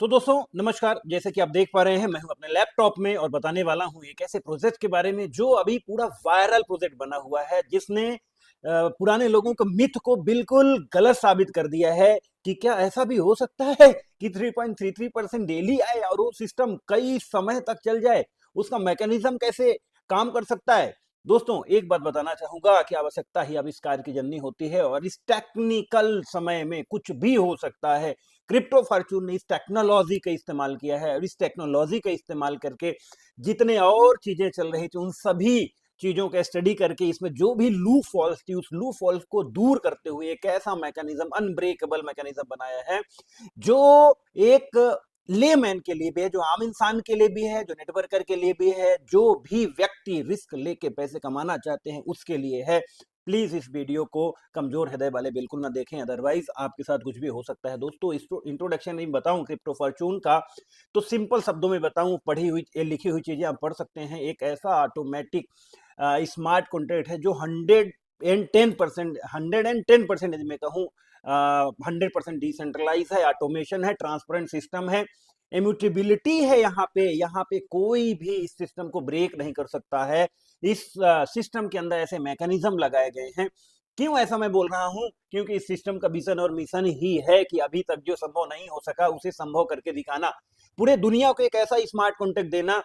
तो दोस्तों नमस्कार। जैसे कि आप देख पा रहे हैं, मैं हूं अपने लैपटॉप में और बताने वाला हूं एक ऐसे प्रोजेक्ट के बारे में जो अभी पूरा वायरल प्रोजेक्ट बना हुआ है, जिसने पुराने लोगों के मिथ को बिल्कुल गलत साबित कर दिया है कि क्या ऐसा भी हो सकता है कि 3.33% डेली आए और वो सिस्टम कई समय तक चल जाए। उसका मैकेनिज्म कैसे काम कर सकता है। दोस्तों एक बात बताना चाहूंगा कि आवश्यकता ही आविष्कार की जननी होती है और इस टेक्निकल समय में कुछ भी हो सकता है। क्रिप्टो फॉर्चून ने इस टेक्नोलॉजी का इस्तेमाल किया है और इस टेक्नोलॉजी का इस्तेमाल करके जितने और चीजें चल रही थी उन सभी चीजों का स्टडी करके इसमें जो भी लूप फॉल्स थी उस लूप फॉल्स को दूर करते हुए एक ऐसा मैकेनिज्म, अनब्रेकेबल मैकेनिज्म बनाया है जो एक लेमैन के लिए भी है, जो आम इंसान के लिए भी है, जो नेटवर्कर के लिए भी है, जो भी व्यक्ति रिस्क लेके पैसे कमाना चाहते हैं उसके लिए है। प्लीज इस वीडियो को कमजोर हृदय वाले बिल्कुल ना देखें, अदरवाइज आपके साथ कुछ भी हो सकता है। दोस्तों इस इंट्रोडक्शन में बताऊं क्रिप्टो फॉर्चून का, तो सिंपल शब्दों में बताऊं, पढ़ी हुई लिखी हुई चीजें आप पढ़ सकते हैं। एक ऐसा ऑटोमेटिक स्मार्ट कॉन्ट्रैक्ट है जो 110% में कहूँ 100% डिसेंट्रलाइज है, ऑटोमेशन है, ट्रांसपेरेंट सिस्टम है, इम्यूटेबिलिटी है। यहाँ पे कोई भी इस सिस्टम को ब्रेक नहीं कर सकता है। इस सिस्टम के अंदर ऐसे मैकेनिज्म लगाए गए हैं। क्यों ऐसा मैं बोल रहा हूं? क्योंकि इस सिस्टम का विजन और मिशन ही है कि अभी तक जो संभव नहीं हो सका उसे संभव करके दिखाना, पूरे दुनिया को एक ऐसा स्मार्ट कॉन्ट्रैक्ट देना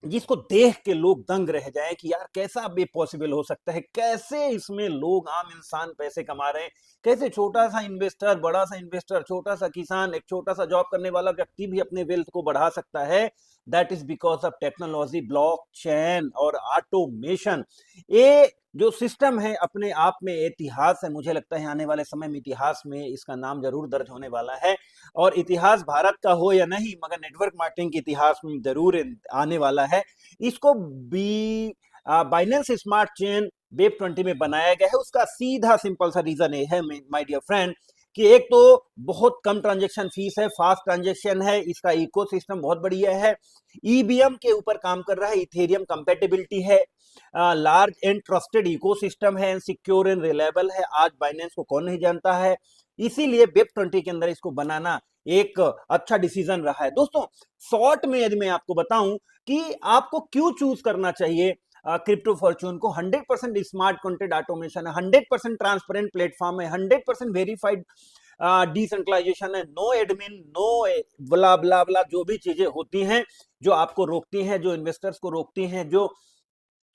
जिसको देख के लोग दंग रह जाएं कि यार कैसा भी पॉसिबल हो सकता है, कैसे इसमें लोग आम इंसान पैसे कमा रहे हैं, कैसे छोटा सा इन्वेस्टर, बड़ा सा इन्वेस्टर, छोटा सा किसान, एक छोटा सा जॉब करने वाला व्यक्ति भी अपने वेल्थ को बढ़ा सकता है। That is because of technology, blockchain और ऑटोमेशन। ये जो सिस्टम है अपने आप में इतिहास है। मुझे लगता है आने वाले समय में इतिहास में इसका नाम जरूर दर्ज होने वाला है। और इतिहास भारत का हो या नहीं, मगर नेटवर्क मार्केटिंग के इतिहास में जरूर आने वाला है। इसको बी बाइनेंस स्मार्ट चेन वेब 20 में बनाया गया है। उसका सीधा सिंपल सा रीजन ये है माय डियर फ्रेंड कि एक तो बहुत कम ट्रांजेक्शन फीस है, फास्ट ट्रांजेक्शन है, इसका इकोसिस्टम बहुत बढ़िया है, ईबीएम के ऊपर काम कर रहा है, इथेरियम कंपेटिबिलिटी है, लार्ज एंड ट्रस्टेड इकोसिस्टम है, सिक्योर एंड रिलायबल है। आज बाइनेंस को कौन नहीं जानता है। इसीलिए वेब 20 के अंदर इसको बनाना एक अच्छा डिसीजन रहा है। दोस्तों शॉर्ट में यदि मैं आपको बताऊं कि आपको क्यों चूज करना चाहिए क्रिप्टो फॉर्चून को, 100% स्मार्ट कॉन्ट्रैक्ट ऑटोमेशन है, 100% ट्रांसपेरेंट प्लेटफॉर्म है, 100% वेरीफाइड डिसेंट्रलाइजेशन है, नो एडमिन, नो ब्ला ब्ला ब्ला जो भी चीजें होती हैं जो आपको रोकती हैं, जो इन्वेस्टर्स को रोकती हैं, जो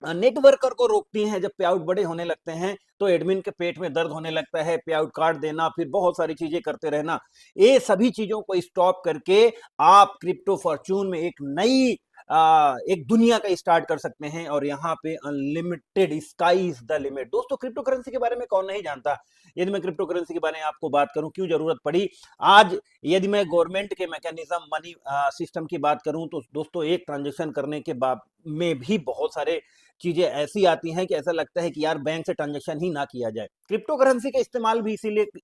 नेटवर्कर को रोकती हैं। जब पे आउट बड़े होने लगते हैं तो एडमिन के पेट में दर्द होने लगता है, पे आउट कार्ड देना, फिर बहुत सारी चीजें करते रहना। ये सभी चीजों को स्टॉप करके आप क्रिप्टो फॉर्चून में एक नई एक दुनिया का स्टार्ट कर सकते हैं और यहाँ पे unlimited, sky is the limit. दोस्तों क्रिप्टो करेंसी के बारे में कौन नहीं जानता। यदि मैं क्रिप्टो करेंसी के बारे में आपको बात करूं, क्यों जरूरत पड़ी आज, यदि मैं गवर्नमेंट के मैकेनिज्म, मनी सिस्टम की बात करूं, तो दोस्तों एक ट्रांजेक्शन करने के बाद में भी बहुत सारे चीजें ऐसी आती हैं कि ऐसा लगता है कि यार बैंक से ट्रांजेक्शन ही ना किया जाए। क्रिप्टो करेंसी का इस्तेमाल भी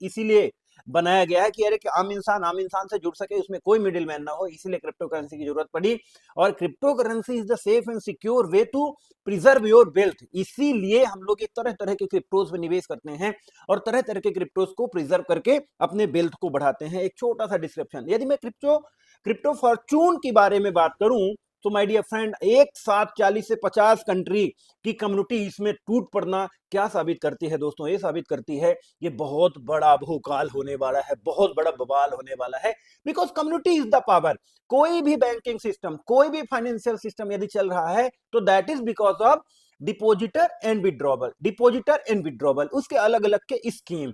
इसीलिए बनाया गया है कि अरे कि आम इंसान से जुड़ सके, उसमें कोई मिडिल मैन ना हो, इसीलिए क्रिप्टो करेंसी की जरूरत पड़ी। और crypto currency is the safe and secure way to preserve your wealth. इसीलिए हम लोग एक तरह तरह के क्रिप्टोज में निवेश करते हैं और तरह तरह के क्रिप्टोज को प्रिजर्व करके अपने वेल्थ को बढ़ाते हैं। एक छोटा सा डिस्क्रिप्शन, यदि मैं क्रिप्टो फॉर्चून के बारे में बात करूं, तो माय डियर फ्रेंड एक साथ 40 से 50 कंट्री की कम्युनिटी इसमें टूट पड़ना क्या साबित करती है दोस्तों? ये साबित करती है ये बहुत बड़ा भूकाल होने वाला है, बहुत बड़ा बवाल होने वाला है। Because community is the power. कोई भी बैंकिंग सिस्टम, कोई भी फाइनेंशियल सिस्टम यदि चल रहा है तो that is because of depositor and withdrawable, depositor and withdrawable, उसके अलग अलग के स्कीम।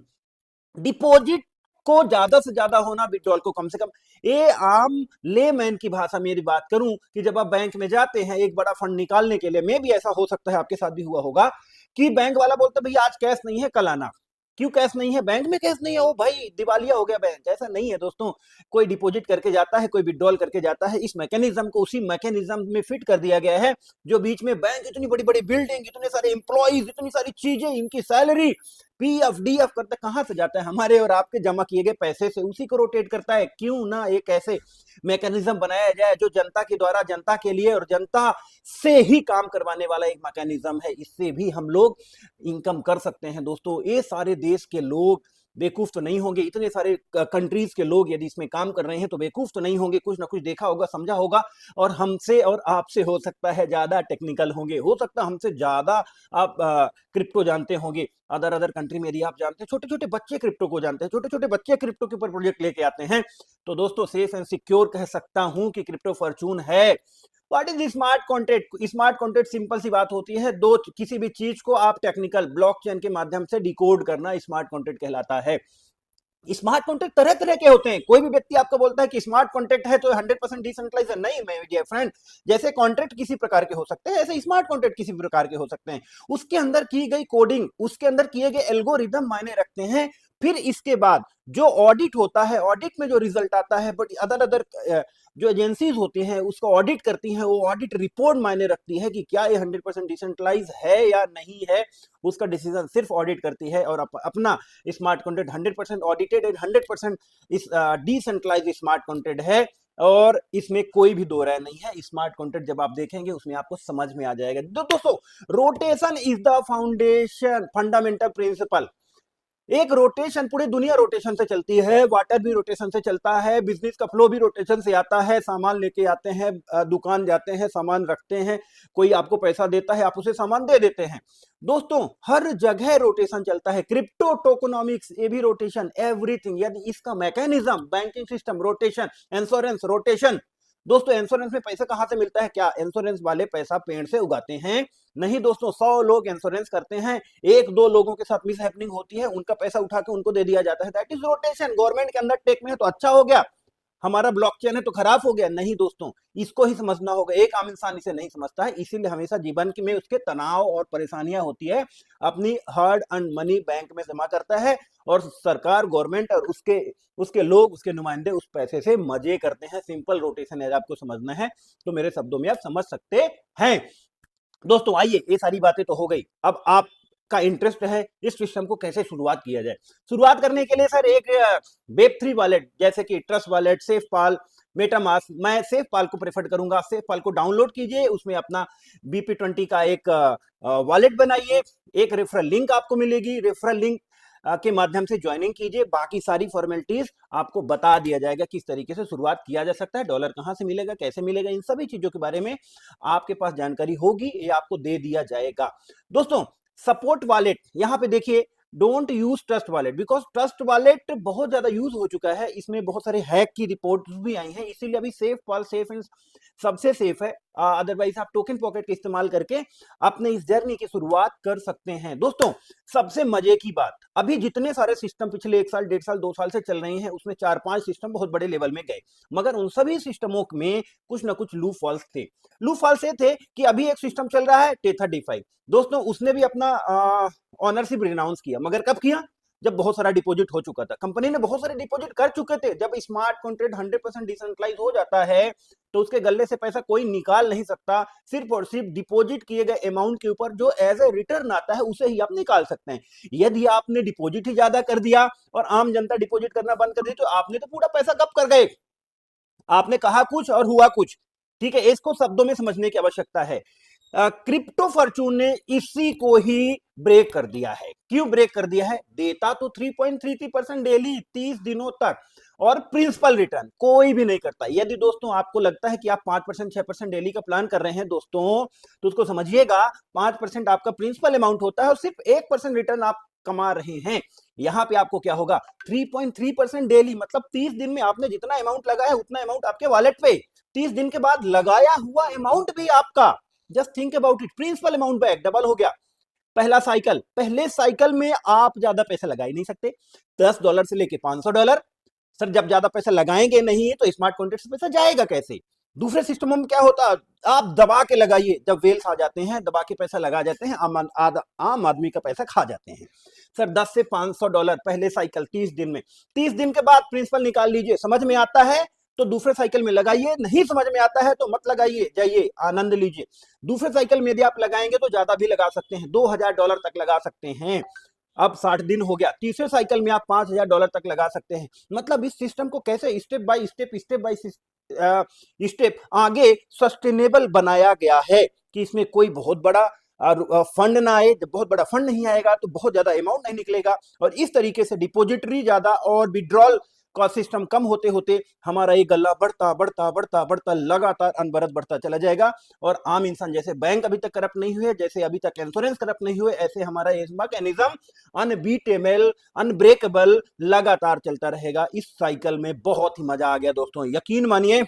डिपॉजिट को ज्यादा से ज्यादा होना, विड्रॉल को कम से कम। ये आम लेमैन की भाषा में यदि बात करूं कि जब आप बैंक में जाते हैं एक बड़ा फंड निकालने के लिए, मे भी ऐसा हो सकता है आपके साथ भी हुआ होगा कि बैंक वाला बोलता है भैया आज कैश नहीं है, कल आना। क्यों कैश नहीं है? बैंक में कैश नहीं है, ओ भाई दिवालिया हो गया बैंक। ऐसा नहीं है दोस्तों। कोई डिपॉजिट करके जाता है, कोई विड्रॉल करके जाता है। इस मैकेनिज्म को उसी मैकेनिज्म में फिट कर दिया गया है जो बीच में बैंक, इतनी बड़ी बड़ी बिल्डिंग, इतने सारे एम्प्लॉइज, इतनी सारी चीजें, इनकी सैलरी पीएफ डीएफ करता कहां से जाता है? हमारे और आपके जमा किए गए पैसे से, उसी को रोटेट करता है। क्यों ना एक ऐसे मैकेनिज्म बनाया जाए जो जनता के द्वारा, जनता के लिए और जनता से ही काम करवाने वाला एक मैकेनिज्म है। इससे भी हम लोग इनकम कर सकते हैं दोस्तों। ये सारे देश के लोग बेवकूफ तो नहीं होंगे, इतने सारे कंट्रीज के लोग यदि इसमें काम कर रहे हैं तो बेवकूफ तो नहीं होंगे, कुछ ना कुछ देखा होगा, समझा होगा, और हमसे और आपसे हो सकता है ज्यादा टेक्निकल होंगे, हो सकता है हमसे ज्यादा आप क्रिप्टो जानते होंगे। अदर कंट्री में यदि आप जानते हैं, छोटे छोटे बच्चे क्रिप्टो को जानते हैं, छोटे छोटे बच्चे क्रिप्टो के ऊपर प्रोजेक्ट लेके आते हैं। तो दोस्तों सेफ एंड सिक्योर कह सकता हूं कि क्रिप्टो फॉर्चून है। What is smart contract? Smart contract simple सी बात होती है, दो किसी भी चीज को आप टेक्निकल ब्लॉकचेन के माध्यम से डिकोड करना स्मार्ट कॉन्ट्रैक्ट कहलाता है। स्मार्ट कॉन्ट्रैक्ट तरह तरह के होते हैं। कोई भी व्यक्ति आपको बोलता है कि स्मार्ट कॉन्ट्रैक्ट है तो 100% डिसेंट्रलाइज है, नहीं मेरे फ्रेंड। जैसे कॉन्ट्रैक्ट किसी प्रकार के हो सकते हैं, ऐसे स्मार्ट कॉन्ट्रैक्ट किसी प्रकार के हो सकते हैं। उसके अंदर की गई कोडिंग, उसके अंदर किए गए एल्गोरिदम मायने रखते हैं। फिर इसके बाद जो ऑडिट होता है, ऑडिट में जो रिजल्ट आता है, बट अदर जो एजेंसीज होती हैं उसको ऑडिट करती हैं, वो ऑडिट रिपोर्ट मायने रखती है कि क्या ये 100% डिसेंट्रलाइज है या नहीं है। उसका डिसीजन सिर्फ ऑडिट करती है, और अपना स्मार्ट कॉन्ट्रैक्ट 100% ऑडिटेड एंड 100% इस डिसेंट्रलाइज स्मार्ट कॉन्ट्रैक्ट है। और इसमें कोई भी दो राय नहीं है। स्मार्ट कॉन्ट्रैक्ट जब आप देखेंगे उसमें आपको समझ में आ जाएगा। दोस्तों rotation is the foundation, fundamental principle. एक रोटेशन, पूरी दुनिया रोटेशन से चलती है, वाटर भी रोटेशन से चलता है, बिजनेस का फ्लो भी रोटेशन से आता है। सामान लेके आते हैं, दुकान जाते हैं, सामान रखते हैं, कोई आपको पैसा देता है, आप उसे सामान दे देते हैं। दोस्तों हर जगह रोटेशन चलता है। क्रिप्टो टोकोनॉमिक्स, ये भी रोटेशन, एवरीथिंग। यदि इसका mechanism, banking system rotation, insurance rotation. दोस्तों इंश्योरेंस में पैसा कहां से मिलता है? क्या इंश्योरेंस वाले पैसा पेड़ से उगाते हैं? नहीं दोस्तों, 100 लोग इंश्योरेंस करते हैं, एक दो लोगों के साथ मिस हैपनिंग होती है, उनका पैसा उठा के उनको दे दिया जाता है। That is rotation. गवर्नमेंट के अंदर टेक में है तो अच्छा हो गया, हमारा ब्लॉकचेन है तो खराब हो गया? नहीं दोस्तों, इसको ही समझना होगा। एक आम इंसान इसे नहीं समझता है, इसीलिए हमेशा जीवन में उसके तनाव और परेशानियां होती है। अपनी हार्ड अर्न मनी बैंक में जमा करता है, और सरकार, गवर्नमेंट और उसके लोग, उसके नुमाइंदे उस पैसे से मजे करते हैं। सिंपल रोटेशन है, आपको समझना है तो मेरे शब्दों में आप समझ सकते हैं। दोस्तों आइए, ये सारी बातें तो हो गई। अब आप का इंटरेस्ट है इस सिस्टम को कैसे शुरुआत किया जाए। शुरुआत करने के लिए सर एक वेब3 वॉलेट जैसे कि ट्रस्ट वॉलेट, सेफपाल, मेटामास्क, मैं सेफपाल को प्रेफर करूंगा। सेफपाल को डाउनलोड कीजिए, उसमें अपना BP20 का एक वॉलेट बनाइए, एक रेफरल लिंक आपको मिलेगी, रेफरल लिंक के माध्यम से ज्वाइनिंग कीजिए। बाकी सारी फॉर्मेलिटीज आपको बता दिया जाएगा किस तरीके से शुरुआत किया जा सकता है, डॉलर कहां से मिलेगा, कैसे मिलेगा, इन सभी चीजों के बारे में आपके पास जानकारी होगी, ये आपको दे दिया जाएगा। दोस्तों सपोर्ट वॉलेट, यहां पे देखिए, don't use trust wallet, because trust wallet बहुत ज्यादा यूज हो चुका है, इसमें बहुत सारे हैक की रिपोर्ट भी आई हैं, इसीलिए अभी सेफपाल सेफ एंड सबसे सेफ है। अदरवाइज आप टोकन पॉकेट का इस्तेमाल करके अपने इस जर्नी की शुरुआत कर सकते हैं। दोस्तों सबसे मजे की बात, अभी जितने सारे सिस्टम पिछले 1 साल, 1.5 साल, 2 साल से चल रहे हैं, उसमें 4-5 सिस्टम बहुत बड़े लेवल में गए, मगर उन सभी सिस्टमों में कुछ ना कुछ लूप फॉल्स थे। लूप फॉल्स ये थे कि अभी एक सिस्टम चल रहा है टे35, दोस्तों उसने भी अपना ऑनरशिप रिनाउंस किया, मगर कब किया? जब बहुत सारा डिपॉजिट हो चुका था, कंपनी ने बहुत सारे डिपॉजिट कर चुके थे। जब स्मार्ट कॉन्ट्रैक्ट 100% डिसेंट्रलाइज हो जाता है तो उसके गले से पैसा कोई निकाल नहीं सकता, सिर्फ और सिर्फ डिपॉजिट किए गए अमाउंट के ऊपर जो एज ए रिटर्न आता है उसे ही आप निकाल सकते हैं। यदि आपने डिपॉजिट ही ज्यादा कर दिया और आम जनता डिपॉजिट करना बंद कर दी तो आपने तो पूरा पैसा गप कर गए। आपने कहा कुछ और हुआ कुछ, ठीक है, इसको शब्दों में समझने की आवश्यकता है। क्रिप्टो फॉर्चून ने इसी को ही ब्रेक कर दिया है। क्यों ब्रेक कर दिया है? देता तो 3.33% डेली 30 दिनों तक, और प्रिंसिपल रिटर्न कोई भी नहीं करता। यदि दोस्तों आपको लगता है कि आप 5% 6% डेली का प्लान कर रहे हैं दोस्तों, तो उसको समझिएगा 5% आपका प्रिंसिपल अमाउंट होता है और सिर्फ 1% रिटर्न आप कमा रहे हैं। यहां पे आपको क्या होगा? 3.3% डेली, मतलब 30 दिन में आपने जितना अमाउंट लगाया है उतना अमाउंट आपके वॉलेट पे, 30 दिन के बाद लगाया हुआ अमाउंट भी आपका। Just think about it, principal amount back double हो गया। पहला साइकिल, पहले साइकिल में आप ज्यादा पैसा लगा ही नहीं सकते, $10 से लेके $500। सर जब ज्यादा पैसा लगाएंगे नहीं तो स्मार्ट कॉन्ट्रैक्ट से पैसा जाएगा कैसे? दूसरे सिस्टमों में क्या होता, आप दबा के लगाइए, जब वेल्स आ जाते हैं दबा के पैसा लगा जाते हैं, आम आदमी का पैसा खा जाते हैं। सर $10 से $500 पहले साइकिल 30 दिन में, 30 दिन के बाद प्रिंसिपल निकाल लीजिए। समझ में आता है तो दूसरे साइकिल में लगाइए, नहीं समझ में आता है तो मत लगाइए, जाइए आनंद लीजिए। दूसरे साइकिल में यदि आप लगाएंगे तो ज्यादा भी लगा सकते हैं, $2000 तक लगा सकते हैं। अब 60 दिन हो गया, तीसरे साइकिल में आप $5000 तक लगा सकते हैं। मतलब इस सिस्टम को कैसे स्टेप बाय स्टेप आगे सस्टेनेबल बनाया गया है कि इसमें कोई बहुत बड़ा और फंड ना आए, जब बहुत बड़ा फंड नहीं आएगा तो बहुत ज्यादा अमाउंट नहीं निकलेगा, और इस तरीके से डिपॉजिटरी ज्यादा और विड्रॉल का सिस्टम कम होते होते हमारा ये गल्ला बढ़ता बढ़ता बढ़ता बढ़ता लगातार अनवरत बढ़ता चला जाएगा। और आम इंसान, जैसे बैंक अभी तक करप्ट नहीं हुए, जैसे अभी तक इंश्योरेंस करप्ट नहीं हुए, ऐसे हमारा ये मैकेनिज्म अनबीटेबल, अनब्रेकेबल लगातार चलता रहेगा। इस साइकिल में बहुत ही मजा आ गया दोस्तों, यकीन मानिए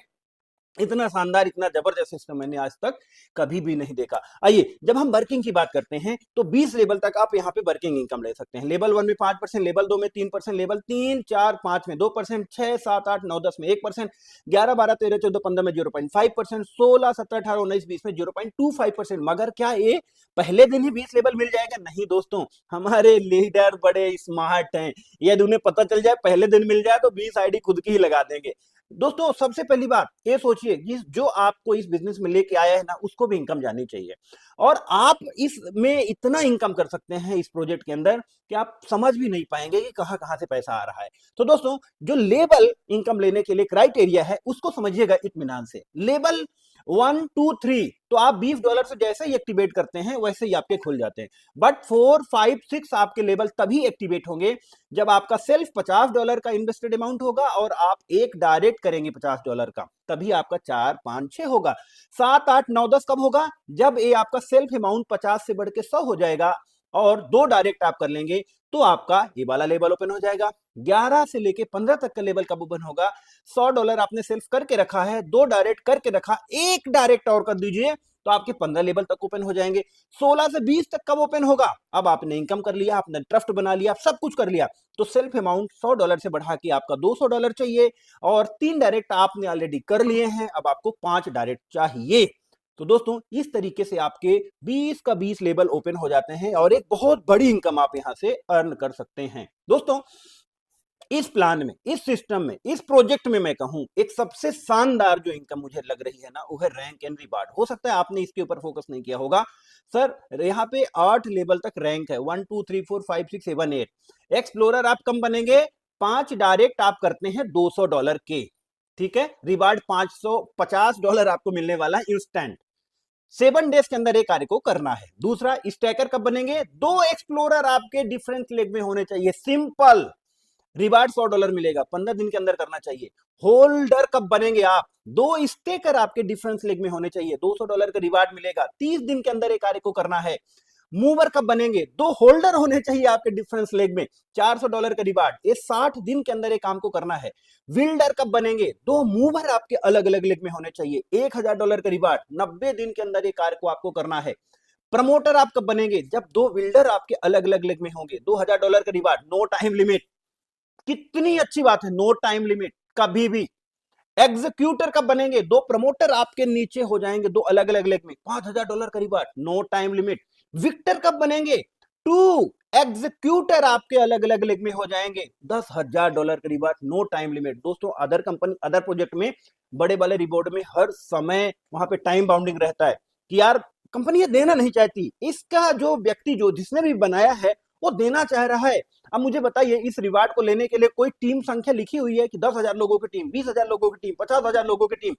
इतना शानदार, इतना जबरदस्त सिस्टम मैंने आज तक कभी भी नहीं देखा। आइए, जब हम वर्किंग की बात करते हैं तो 20 लेवल तक आप यहाँ पे वर्किंग इनकम ले सकते हैं। लेवल 1 में 5%, लेवल 2 में 3%, लेवल 3, 4, 5 में 2%, 6, 7, 8, 9, 10 में 1%, 11, 12, 13, 14, 15 में 0.5%, 16, 17, 18, 19, 20 में 0.25%। मगर क्या ये पहले दिन ही 20 लेवल मिल जाएगा? नहीं दोस्तों, हमारे लीडर बड़े स्मार्ट हैं, यदि उन्हें पता चल जाए पहले दिन मिल जाए तो 20 आईडी खुद की ही लगा देंगे। दोस्तों सबसे पहली बात ये सोचिए कि जो आपको इस बिजनेस में लेके आया है ना, उसको भी इनकम जानी चाहिए, और आप इसमें इतना इनकम कर सकते हैं इस प्रोजेक्ट के अंदर कि आप समझ भी नहीं पाएंगे कि कहां कहां से पैसा आ रहा है। तो दोस्तों, जो लेवल इनकम लेने के लिए क्राइटेरिया है उसको समझिएगा इत्मीनान से। लेवल 1, 2, 3 तो आप $20 से जैसे ही एक्टिवेट करते हैं वैसे ही आपके खुल जाते हैं। बट 4, 5, 6 आपके लेवल तभी एक्टिवेट होंगे जब आपका सेल्फ $50 का इन्वेस्टेड अमाउंट होगा और आप एक डायरेक्ट करेंगे $50 का, तभी आपका 4, 5, 6 होगा। 7, 8, 9, 10 कब होगा? जब ये आपका सेल्फ अमाउंट 50 से बढ़ के 100 हो जाएगा और 2 डायरेक्ट आप कर लेंगे तो आपका ये वाला लेवल ओपन हो जाएगा। 11 से लेके 15 तक का लेवल कब ओपन होगा? $100 आपने सेल्फ करके रखा है, 2 डायरेक्ट करके रखा, एक डायरेक्ट और कर दीजिए तो आपके 15 लेवल तक ओपन हो जाएंगे। 16 से 20 तक कब ओपन होगा? अब आपने इनकम कर लिया, आपने ट्रस्ट बना लिया, सब कुछ कर लिया, तो सेल्फ अमाउंट $100 से बढ़ा के आपका $200 चाहिए, और 3 डायरेक्ट आपने ऑलरेडी कर लिए हैं, अब आपको 5 डायरेक्ट चाहिए। तो दोस्तों इस तरीके से आपके 20 का 20 लेवल ओपन हो जाते हैं और एक बहुत बड़ी इनकम आप यहां से अर्न कर सकते हैं। दोस्तों इस प्लान में, इस सिस्टम में, इस प्रोजेक्ट में मैं कहूं एक सबसे शानदार जो इनकम मुझे लग रही है ना, वो है रैंक एंड रिवार्ड। हो सकता है आपने इसके ऊपर फोकस नहीं किया होगा। सर यहाँ पे 8 लेवल तक रैंक है, 1, 2, 3, 4, 5, 6, 7, 8। एक्सप्लोरर आप कम बनेंगे, 5 डायरेक्ट आप करते हैं $200 के, ठीक है। रिवार्ड $550 आपको मिलने वाला है इंस्टेंट। 7 डेज के अंदर एक कार्य को करना है। दूसरा, स्टैकर कब बनेंगे? 2 एक्सप्लोरर आपके डिफरेंट लेग में होने चाहिए, सिंपल। रिवार्ड $100 मिलेगा, 15 दिन के अंदर करना चाहिए। होल्डर कब बनेंगे आप? 2 स्टेकर आपके डिफरेंस लेग में होने चाहिए, $200 का रिवार्ड मिलेगा, 30 दिन के अंदर एक कार्य को करना है। मूवर कब बनेंगे? 2 होल्डर होने चाहिए आपके डिफरेंस लेग में, $400 का रिवार्ड, ये 60 दिन के अंदर एक काम को करना है। विल्डर कब बनेंगे? 2 मूवर आपके अलग अलग लेग में होने चाहिए, $1000 का रिवार्ड, 90 दिन के अंदर एक कार्य को आपको करना है। प्रमोटर आप कब बनेंगे? जब 2 विल्डर आपके अलग अलग लेग में होंगे, $2000 का रिवार्ड, नो टाइम लिमिट। कितनी अच्छी बात है, नो टाइम लिमिट कभी भी। एग्जीक्यूटर कब बनेंगे? 2 प्रमोटर आपके नीचे हो जाएंगे, 2 अलग अलग लेग में, $5000 का reward, no time limit. Victor कब बनेंगे? 2 एग्जीक्यूटर आपके अलग अलग लेग में हो जाएंगे, $10,000 का रिवार्ड, नो टाइम लिमिट। दोस्तों अदर कंपनी, अदर प्रोजेक्ट में बड़े वाले रिवॉर्ड में हर समय वहां पे टाइम बाउंडिंग रहता है कि यार कंपनी ये देना नहीं चाहती, इसका जो व्यक्ति जो जिसने भी बनाया है वो देना चाह रहा है। अब मुझे बताइए, इस रिवार्ड को लेने के लिए कोई टीम संख्या लिखी हुई है कि 10,000 लोगों की टीम, 20,000 लोगों की टीम, 50,000 लोगों की टीम?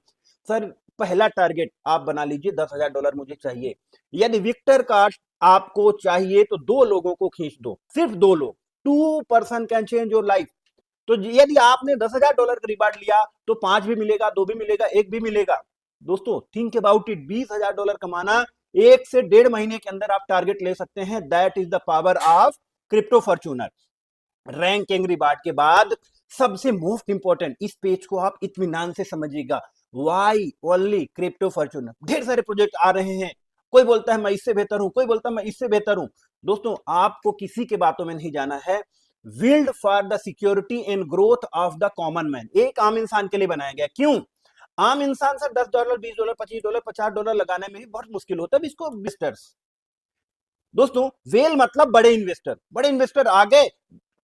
सर पहला टारगेट आप बना लीजिए, $10,000 मुझे चाहिए। यदि विक्टर कार्ड आपको चाहिए तो 2 लोगों को खींच दो, सिर्फ 2 लोग। 2 person can change your life. तो यदि आपने $10,000 का रिवार्ड लिया तो 5 भी मिलेगा, 2 भी मिलेगा, 1 भी मिलेगा। दोस्तों थिंक अबाउट इट, $20,000 कमाना 1 से 1.5 महीने के अंदर आप टारगेट ले सकते हैं। That is the power of crypto Fortuner. Ranking reward के बाद सबसे मोस्ट इंपॉर्टेंट, इस पेज को आप इत्मीनान से समझिएगा, वाई ओनली क्रिप्टो फॉर्च्यूनर। ढेर सारे प्रोजेक्ट आ रहे हैं, कोई बोलता है मैं इससे बेहतर हूं, कोई बोलता है मैं इससे बेहतर हूं। दोस्तों आपको किसी के बातों में नहीं जाना है। Build for the security and growth of the common man, एक आम इंसान के लिए बनाया गया। क्यों? आम इंसान सर $10, $20, $25, $50 लगाने में ही बहुत मुश्किल होता है इसको। इन्वेस्टर्स, दोस्तों वेल मतलब बड़े इन्वेस्टर, बड़े इन्वेस्टर आ गए,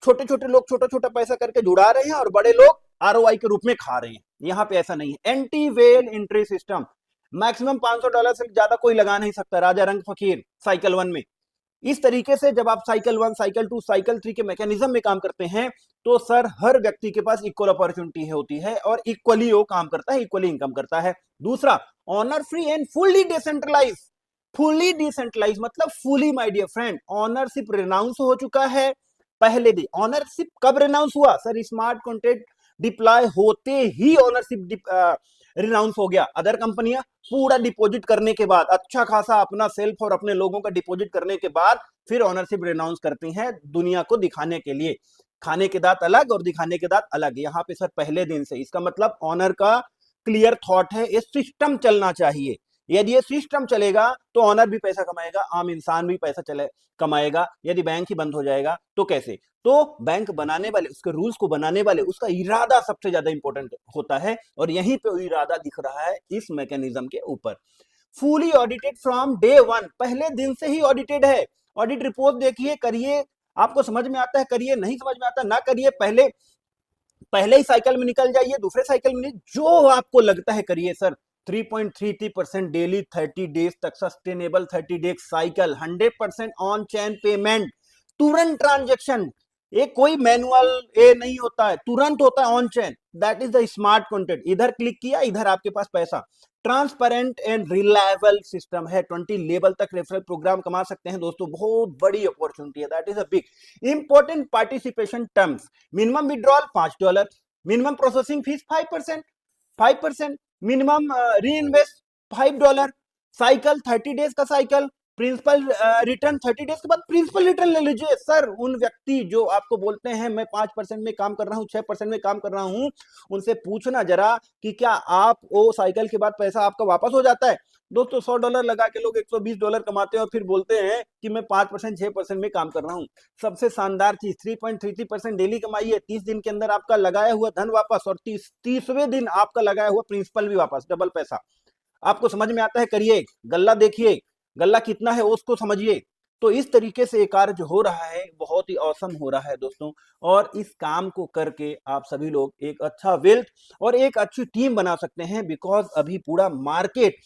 छोटे छोटे लोग छोटा छोटा पैसा करके जुड़ा रहे हैं और बड़े लोग आरओआई के रूप में खा रहे हैं। यहां पे ऐसा नहीं है। Anti well entry system, maximum $500 से ज्यादा कोई लगा नहीं सकता। राजा रंग फकीर साइकिल 1 में। इस तरीके से जब आप साइकिल 1, साइकिल 2, साइकिल 3 के मैकेनिज्म में काम करते हैं तो सर हर व्यक्ति के पास इक्वल अपॉर्चुनिटी होती है और इक्वली वो काम करता है, इक्वली इनकम करता है। दूसरा, owner free and fully decentralize. Fully decentralize मतलब fully, my dear friend, ownership renounce हो चुका है पहले दिन। ऑनरशिप कब रिनाउंस हुआ सर? स्मार्ट कॉन्ट्रैक्ट डिप्लॉय होते ही ऑनरशिप रिनाउंस हो गया। अदर कंपनियां पूरा डिपॉजिट करने के बाद, अच्छा खासा अपना सेल्फ और अपने लोगों का डिपॉजिट करने के बाद फिर ऑनरशिप रिनाउंस करती हैं दुनिया को दिखाने के लिए। खाने के दांत अलग और दिखाने के दांत अलग। यहाँ पे सर पहले दिन से, इसका मतलब ऑनर का क्लियर थॉट है, ये सिस्टम चलना चाहिए। यदि ये सिस्टम चलेगा तो ऑनर भी पैसा कमाएगा, आम इंसान भी पैसा चले कमाएगा। यदि बैंक ही बंद हो जाएगा तो कैसे? तो बैंक बनाने वाले, उसके रूल्स को बनाने वाले, उसका इरादा सबसे ज्यादा इंपॉर्टेंट होता है, और यहीं पे वो इरादा दिख रहा है इस मैकेनिज्म के ऊपर। Fully audited from day one, पहले दिन से ही ऑडिटेड है। ऑडिट रिपोर्ट देखिए, करिए, आपको समझ में आता है करिए, नहीं समझ में आता ना करिए, पहले ही साइकिल में निकल जाइए, दूसरे साइकिल में जो आपको लगता है करिए सर। 3.33% डेली 30 डेज तक sustainable 30 days cycle, 100% on chain payment, तुरंत ट्रांजेक्शन, ये कोई मैनुअल ये नहीं होता है, तुरंत होता है on chain. That is the smart contract. इधर क्लिक किया, इधर आपके पास पैसा। ट्रांसपेरेंट एंड रिलायबल सिस्टम है। 20 लेवल तक रेफरल प्रोग्राम कमा सकते हैं दोस्तों, बहुत बड़ी अपॉर्चुनिटी है। That is a big important participation terms. Minimum withdrawal $5, minimum processing fees 5%, minimum री इन्वेस्ट $5, साइकिल 30 डेज का साइकिल, प्रिंसिपल रिटर्न 30 डेज के बाद प्रिंसिपल रिटर्न ले लीजिए। सर उन व्यक्ति जो आपको बोलते हैं मैं 5% में काम कर रहा हूं, 6% में काम कर रहा हूं, उनसे पूछना जरा कि क्या आप वो साइकिल के बाद पैसा आपका वापस हो जाता है? दोस्तों $100 लगा के लोग $120 कमाते हैं और फिर बोलते हैं कि मैं 5% 6% में काम कर रहा हूं। सबसे शानदार चीज 3.33% डेली कमाइए, 30 दिन के अंदर आपका लगाया हुआ धन वापस, और 30वें दिन आपका लगाया हुआ प्रिंसिपल भी वापस, डबल पैसा। आपको समझ में आता है करिए, गल्ला देखिए, गल्ला कितना है उसको समझिए। तो इस तरीके से कार्य जो हो रहा है बहुत ही औसम हो रहा है दोस्तों, और इस काम को करके आप सभी लोग एक अच्छा वेल्थ और एक अच्छी टीम बना सकते हैं। बिकॉज अभी पूरा मार्केट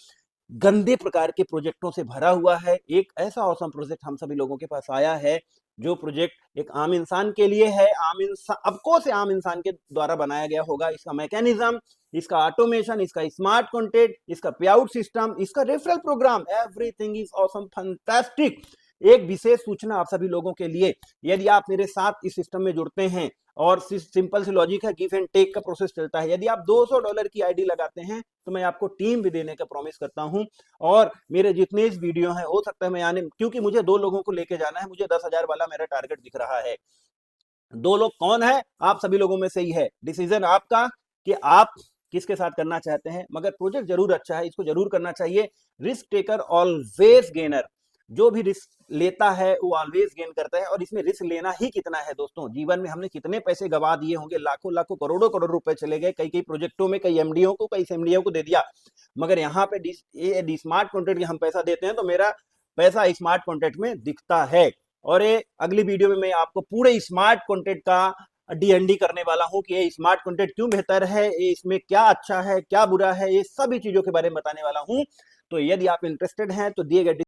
गंदे प्रकार के प्रोजेक्टों से भरा हुआ है। एक ऐसा औसम प्रोजेक्ट हम सभी लोगों के पास आया है, जो प्रोजेक्ट एक आम इंसान के लिए है, आम इंसान अफकोर्स से आम इंसान के द्वारा बनाया गया होगा। इसका मैकेनिज्म, इसका ऑटोमेशन, इसका स्मार्ट कॉन्ट्रैक्ट, इसका पे आउट सिस्टम, इसका referral program, everything is awesome, fantastic. एक विशेष सूचना आप सभी लोगों के लिए, यदि आप मेरे साथ इस सिस्टम में जुड़ते हैं, और सिंपल सी लॉजिक है, गिव एंड टेक का प्रोसेस चलता है। यदि आप $200 की आईडी लगाते हैं तो मैं आपको टीम भी देने का प्रॉमिस करता हूं, और मेरे जितने इस वीडियो हैं हो सकता है मैं आने, क्योंकि मुझे 2 लोगों को लेके जाना है, मुझे 10,000 वाला मेरा टारगेट दिख रहा है। 2 लोग कौन है? आप सभी लोगों में से ही है। डिसीजन आपका कि आप किसके साथ करना चाहते हैं, मगर प्रोजेक्ट जरूर अच्छा है, इसको जरूर करना चाहिए। रिस्क टेकर ऑलवेज गेनर, जो भी रिस्क लेता है वो ऑलवेज गेन करता है। और इसमें रिस्क लेना ही कितना है दोस्तों, जीवन में हमने कितने पैसे गवा दिए होंगे, लाखों लाखों करोड़ों करोड़ रुपए चले गए कई कई प्रोजेक्टों में, कई एमडीओ को, कई एमडीओ को दे दिया। मगर यहाँ पे डी स्मार्ट कॉन्ट्रैक्ट हम पैसा देते हैं तो मेरा पैसा स्मार्ट कॉन्ट्रैक्ट में दिखता है। और ये अगली वीडियो में मैं आपको पूरे स्मार्ट कॉन्ट्रैक्ट का डीएनडी करने वाला हूं कि ये स्मार्ट कॉन्ट्रैक्ट क्यों बेहतर है, ये इसमें क्या अच्छा है क्या बुरा है, ये सभी चीजों के बारे में बताने वाला हूं। तो यदि आप इंटरेस्टेड हैं तो दिए गए